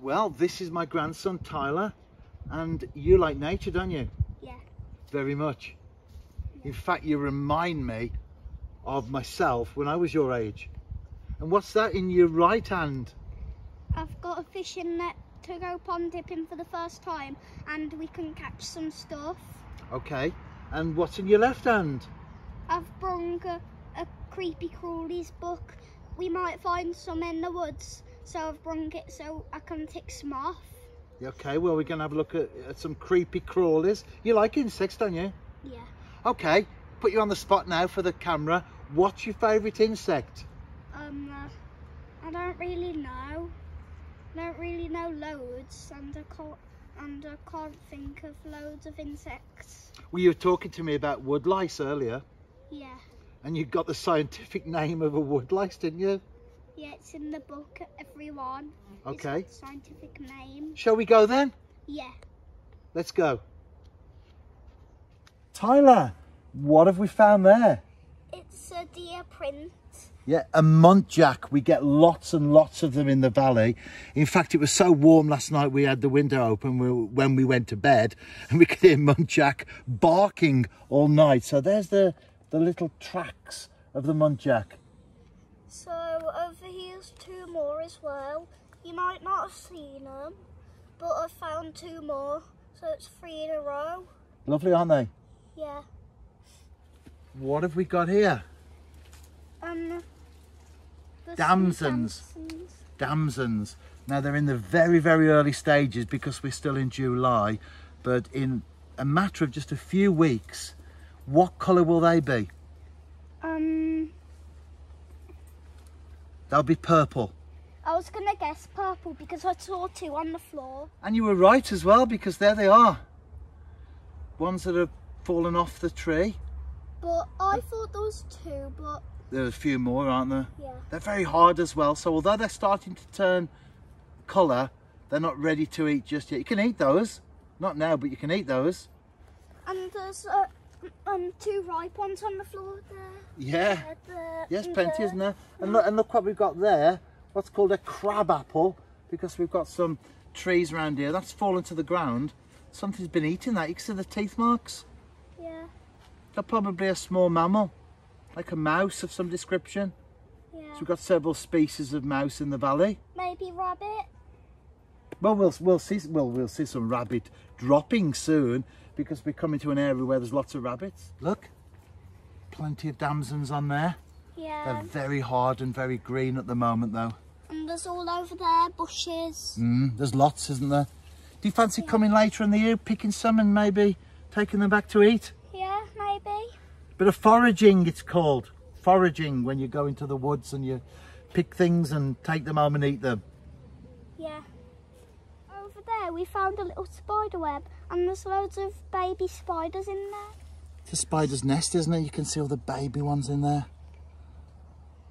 Well, this is my grandson Tyler, and you like nature, don't you? Yeah. Very much. In fact, you remind me of myself when I was your age. And what's that in your right hand? I've got a fishing net to go pond dipping for the first time, and we can catch some stuff. Okay. And what's in your left hand? I've brung a creepy crawlies book. We might find some in the woods, so I've brung it so I can tick some off. Okay, well, we're going to have a look at some creepy crawlies. You like insects, don't you? Yeah. Okay, put you on the spot now for the camera. What's your favourite insect? I don't really know. I don't really know loads, and I can't think of loads of insects. Well, you were talking to me about woodlice earlier. Yeah. And you got the scientific name of a woodlice, didn't you? Yeah, it's in the book, everyone. Okay. It's got the scientific name. Shall we go then? Yeah. Let's go. Tyler, what have we found there? It's a deer print. Yeah, a muntjac. We get lots and lots of them in the valley. In fact, it was so warm last night we had the window open when we went to bed, and we could hear muntjac barking all night. So there's the little tracks of the muntjac. So over here's two more as well. You might not have seen them, but I found two more, so it's 3 in a row. Lovely, aren't they? Yeah. What have we got here? Damsons. Damsons. Now they're in the very, very early stages because we're still in July, but in a matter of just a few weeks, what colour will they be? They'll be purple. I was gonna guess purple because I saw two on the floor. And you were right as well, because there they are. Ones that have fallen off the tree. But I thought there was two, but... There's a few more, aren't there? Yeah. They're very hard as well, so although they're starting to turn colour, they're not ready to eat just yet. You can eat those. Not now, but you can eat those. And there's two ripe ones on the floor there. Yeah. Yes, plenty, isn't there? And look what we've got there. What's called a crab apple, because we've got some trees around here. That's fallen to the ground. Something's been eating that. You can see the teeth marks. Yeah. They're probably a small mammal, like a mouse of some description. Yeah. So we've got several species of mouse in the valley. Maybe rabbit. Well, we'll see some rabbit dropping soon, because we're coming to an area where there's lots of rabbits. Look, plenty of damsons on there. Yeah. They're very hard and very green at the moment, though. And there's all over there bushes. There's lots, isn't there? Do you fancy coming later in the year, picking some and maybe taking them back to eat? Yeah, maybe. Bit of foraging, it's called. Foraging, when you go into the woods and you pick things and take them home and eat them. Yeah. Over there we found a little spider web, and there's loads of baby spiders in there. It's a spider's nest, isn't it? You can see all the baby ones in there.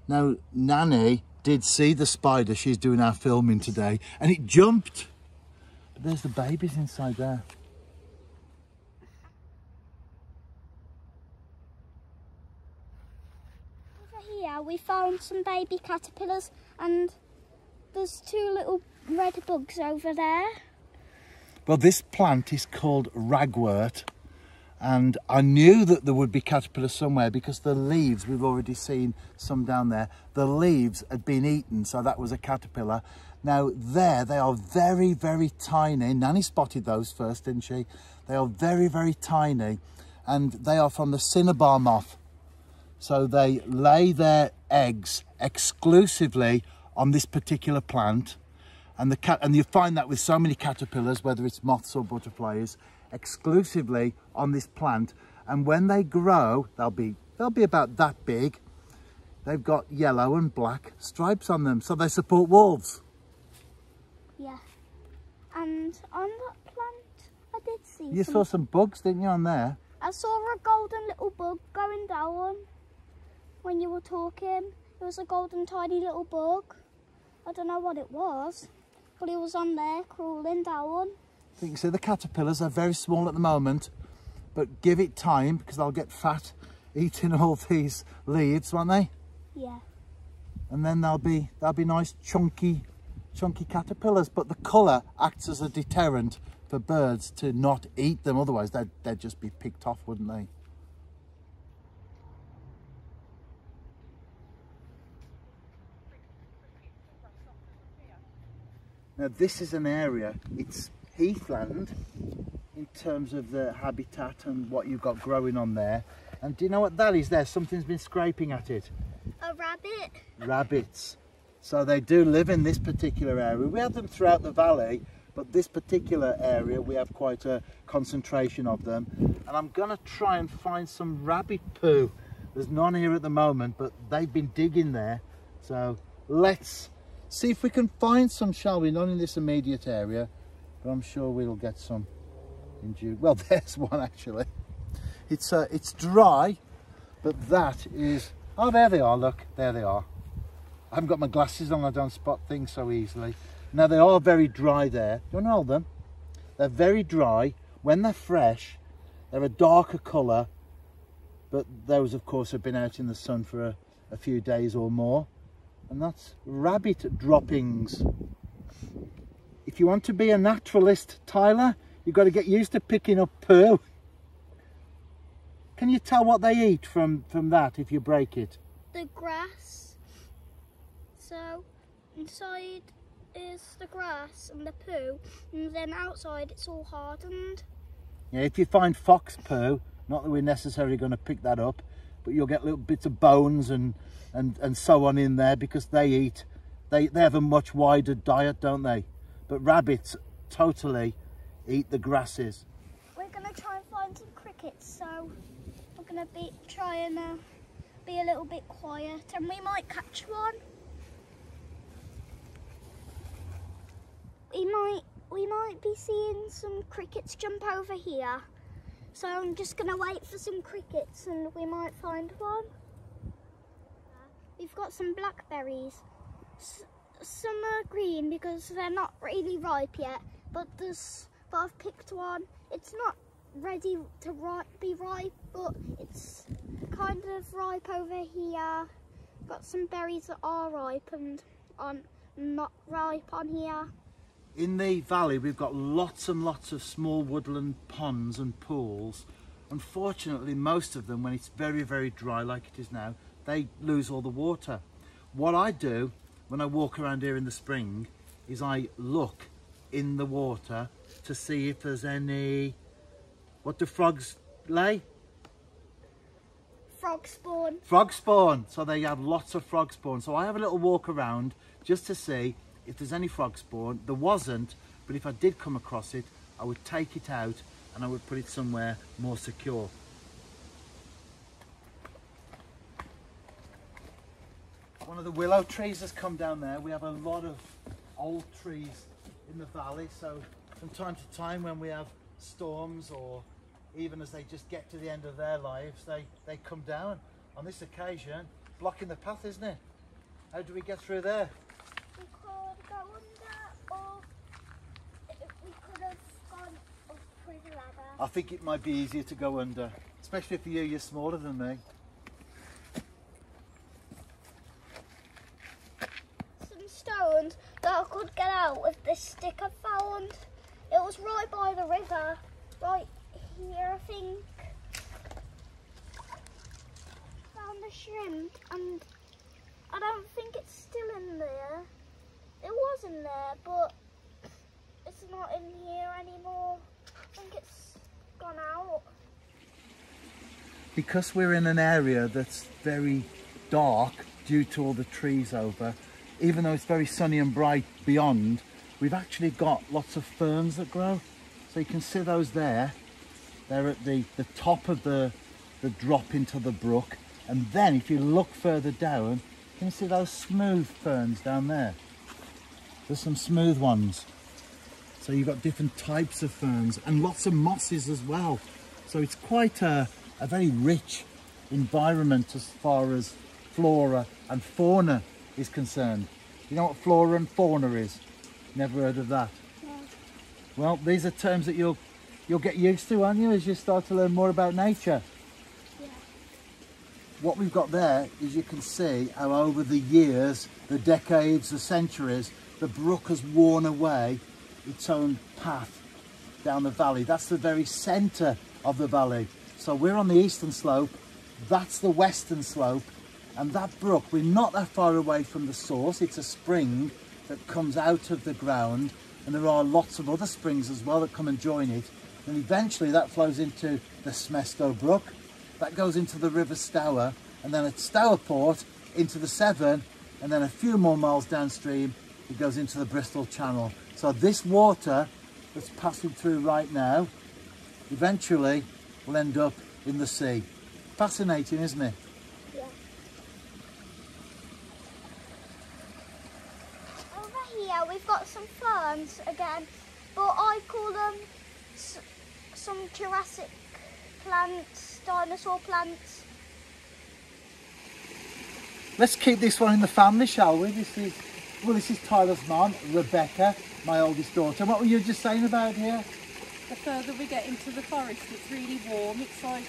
Now, Nanny did see the spider. She's doing our filming today, and it jumped. But there's the babies inside there. Over here we found some baby caterpillars, and there's two little red bugs over there. Well, this plant is called ragwort, and I knew that there would be caterpillars somewhere because the leaves, we've already seen some down there, the leaves had been eaten, so that was a caterpillar. Now there, they are very, very tiny. Nanny spotted those first, didn't she? They are very, very tiny, and they are from the cinnabar moth. So they lay their eggs exclusively on this particular plant, and you find that with so many caterpillars, whether it's moths or butterflies, exclusively on this plant. And when they grow, they'll be about that big. They've got yellow and black stripes on them, so they support wolves. Yeah. And on that plant, I did see You saw some bugs, didn't you, on there? I saw a golden little bug going down when you were talking. It was a golden tiny little bug. I don't know what it was, but it was on there crawling down. So you can see the caterpillars are very small at the moment, but give it time because they'll get fat eating all these leaves, won't they? Yeah. And then they'll be nice chunky chunky caterpillars, but the colour acts as a deterrent for birds to not eat them. Otherwise they'd just be picked off, wouldn't they? Now this is an area, it's heathland in terms of the habitat and what you've got growing on there. And do you know what that is there? Something's been scraping at it. A rabbit. Rabbits. So they do live in this particular area. We have them throughout the valley, but this particular area we have quite a concentration of them. And I'm going to try and find some rabbit poo. There's none here at the moment, but they've been digging there. So let's see if we can find some, shall we? Not in this immediate area, but I'm sure we'll get some in due. Well, there's one actually. It's dry, but that is, oh, there they are, look, there they are. I haven't got my glasses on, I don't spot things so easily. Now they are very dry there. You want to hold them? They're very dry. When they're fresh, they're a darker colour, but those of course have been out in the sun for a few days or more. And that's rabbit droppings. If you want to be a naturalist, Tyler, you've got to get used to picking up poo. Can you tell what they eat from that if you break it? The grass. So inside is the grass and the poo, and then outside it's all hardened. Yeah, if you find fox poo, not that we're necessarily going to pick that up, but you'll get little bits of bones and so on in there, because they have a much wider diet, don't they? But rabbits totally eat the grasses. We're going to try and find some crickets, so we're going to try and be a little bit quiet, and we might catch one. We might be seeing some crickets jump over here, so I'm just going to wait for some crickets and we might find one. We've got some blackberries. Some are green because they're not really ripe yet, but I've picked one. It's not ready to be ripe, but it's kind of ripe over here. Got some berries that are ripe and are not ripe on here. In the valley we've got lots and lots of small woodland ponds and pools. Unfortunately, most of them, when it's very, very dry like it is now, they lose all the water. What I do when I walk around here in the spring is I look in the water to see if there's any, what do frogs lay? Frog spawn. Frog spawn. So they have lots of frog spawn. So I have a little walk around just to see if there's any frog spawn. There wasn't, but if I did come across it, I would take it out and I would put it somewhere more secure. One of the willow trees has come down there. We have a lot of old trees in the valley, so from time to time when we have storms, or even as they just get to the end of their lives, they come down. On this occasion, blocking the path, isn't it? How do we get through there? We could go under, or we could have gone up through the ladder. I think it might be easier to go under, especially if you're smaller than me. Some stones that I could get out with this stick I found. It was right by the river, right here I think. Found the shrimp, and I don't think it's still in there. It was in there, but it's not in here anymore. I think it's gone out. Because we're in an area that's very dark due to all the trees over, even though it's very sunny and bright beyond, we've actually got lots of ferns that grow. So you can see those there. They're at the top of the drop into the brook. And then if you look further down, you can see those smooth ferns down there. There's some smooth ones. So you've got different types of ferns and lots of mosses as well. So it's quite a very rich environment as far as flora and fauna is concerned. You know what flora and fauna is? Never heard of that? Yeah. Well, these are terms that you'll get used to, aren't you, as you start to learn more about nature? Yeah. What we've got there is you can see how over the years, the decades, the centuries, the brook has worn away its own path down the valley. That's the very centre of the valley. So we're on the eastern slope, that's the western slope, and that brook, we're not that far away from the source. It's a spring that comes out of the ground, and there are lots of other springs as well that come and join it. And eventually that flows into the Smesto Brook, that goes into the River Stour, and then at Stourport into the Severn, and then a few more miles downstream it goes into the Bristol Channel. So this water that's passing through right now eventually will end up in the sea. Fascinating, isn't it? Yeah. Over here we've got some ferns again, but I call them some Jurassic plants, dinosaur plants. Let's keep this one in the family, shall we? This is Tyler's mum, Rebecca, my oldest daughter. What were you just saying about here? The further we get into the forest, it's really warm. It's like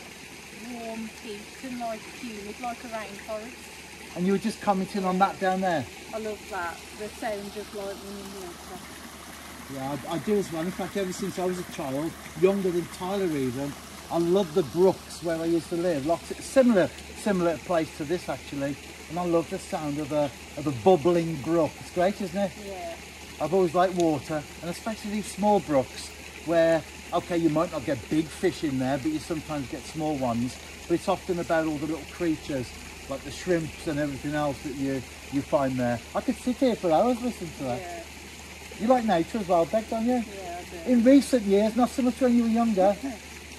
warm heat and like humid, like a rainforest. And you were just commenting on that down there? I love that, the sound of like running water. Yeah, I do as well. In fact, ever since I was a child, younger than Tyler even, I love the brooks where I used to live. Lots of, similar place to this actually. And I love the sound of a bubbling brook. It's great, isn't it? Yeah. I've always liked water, and especially these small brooks where, okay, you might not get big fish in there, but you sometimes get small ones. But it's often about all the little creatures, like the shrimps and everything else that you find there. I could sit here for hours listening to that. Yeah. You like nature as well, Beck, don't you? Yeah, I do. In recent years, not so much when you were younger. As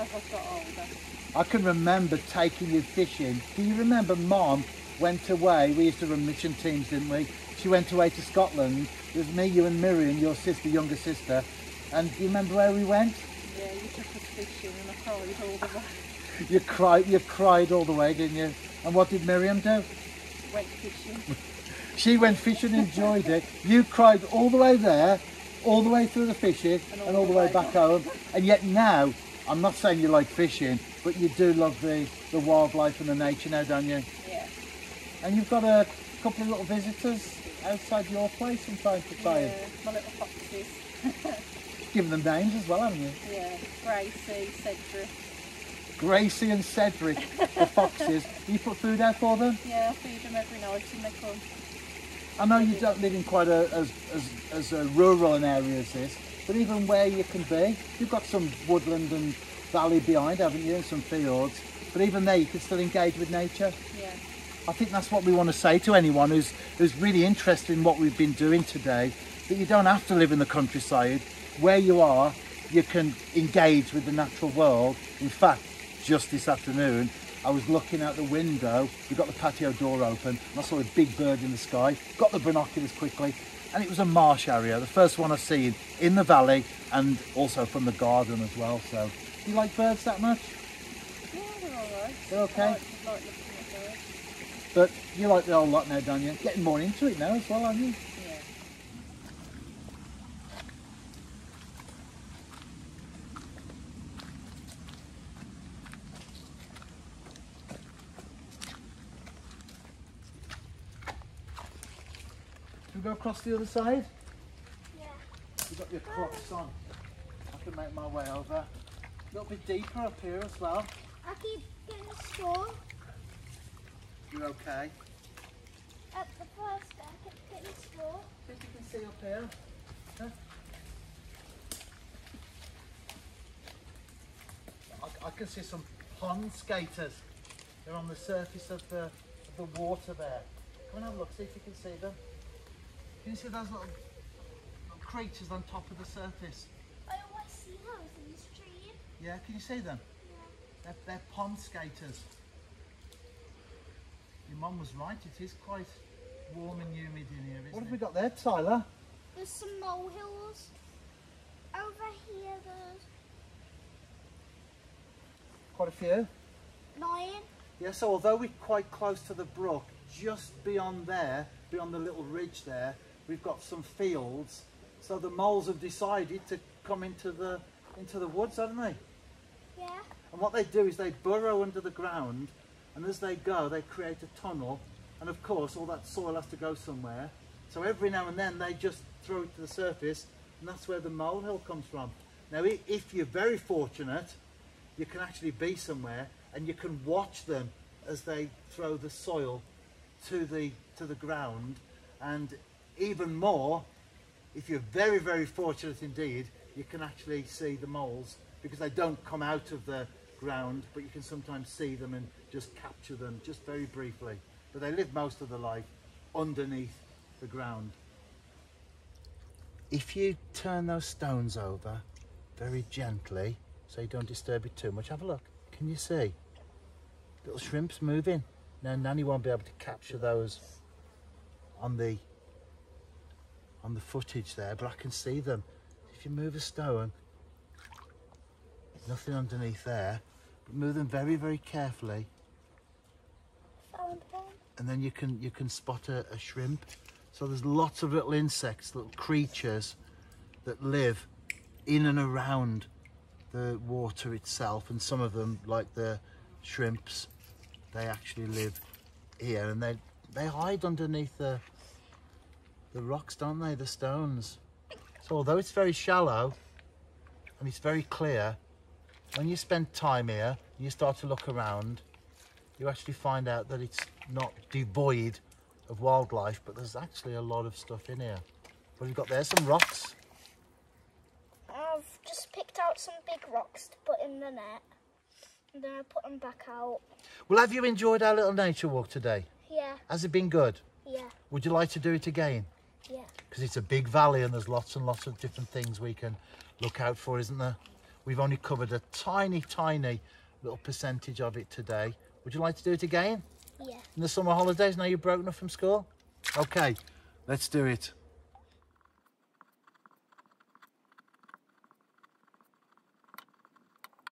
I've got older. I can remember taking you fishing. Do you remember Mom went away? We used to run mission teams, didn't we? She went away to Scotland. It was me, you and Miriam, your sister, younger sister. And do you remember where we went? Yeah, you took us fishing and I cried all the way. You cried all the way, didn't you? And what did Miriam do? Went fishing. She went fishing and enjoyed it. You cried all the way there, all the way through the fishing, and all the way back home. And yet now, I'm not saying you like fishing, but you do love the wildlife and the nature now, don't you? Yeah. And you've got a couple of little visitors outside your place from time to time. Yeah, my little foxes. Given them names as well, haven't you? Yeah, Gracie, Cedric. Gracie and Cedric, the foxes. You put food out for them? Yeah, I feed them every night and they come. I know you don't live in quite as a rural an area as this, but even where you can be, you've got some woodland and valley behind, haven't you, and some fields. But even there, you can still engage with nature. Yeah. I think that's what we want to say to anyone who's really interested in what we've been doing today, that you don't have to live in the countryside. Where you are, you can engage with the natural world. In fact, just this afternoon, I was looking out the window, we got the patio door open, and I saw a big bird in the sky, got the binoculars quickly, and it was a marsh area, the first one I've seen in the valley and also from the garden as well. So, do you like birds that much? Yeah, they're alright. They're okay? I like looking at birds. But you like the whole lot now, don't you? Getting more into it now as well, aren't you? Yeah. Should we go across the other side? Yeah. You've got your Crocs on. I can make my way over. A little bit deeper up here as well. I keep getting straw. You're okay. At the first step, I keep getting straw. Think you can see up here? Huh? I can see some pond skaters. They're on the surface of the water there. Come and have a look, see if you can see them. Can you see those little creatures on top of the surface? I always see those in the stream. Yeah, can you see them? Yeah. They're pond skaters. Your mum was right, it is quite warm and humid in here, isn't it? What have we got there, Tyler? There's some molehills. Over here there's Quite a few. 9. Yeah, so although we're quite close to the brook, just beyond there, beyond the little ridge there, we've got some fields. So the moles have decided to come into the woods, haven't they? Yeah. And what they do is they burrow under the ground, and as they go, they create a tunnel. And of course, all that soil has to go somewhere. So every now and then they just throw it to the surface, and that's where the molehill comes from. Now if you're very fortunate, you can actually be somewhere and you can watch them as they throw the soil to the ground. And even more, if you're very, very fortunate indeed, you can actually see the moles, because they don't come out of the ground, but you can sometimes see them and just capture them just very briefly. But they live most of their life underneath the ground. If you turn those stones over very gently, so you don't disturb it too much, have a look. Can you see? Little shrimps moving. Now Nanny won't be able to capture those on the footage there, but I can see them. If you move a stone, nothing underneath there, but move them very, very carefully. Found one. And then you can spot a shrimp. So there's lots of little insects, little creatures that live in and around the water itself, and some of them, like the shrimps, they actually live here, and they hide underneath the rocks, don't they, the stones. So although it's very shallow and it's very clear, when you spend time here and you start to look around, you actually find out that it's not devoid of wildlife, but there's actually a lot of stuff in here. What have you got there? Some rocks. I've just picked out some big rocks to put in the net, and then I put them back out. Well, have you enjoyed our little nature walk today? Yeah. Has it been good? Yeah. Would you like to do it again? Yeah. Because it's a big valley and there's lots and lots of different things we can look out for, isn't there? We've only covered a tiny, tiny little percentage of it today. Would you like to do it again? Yeah. In the summer holidays, now you're broken up from school? Okay, let's do it.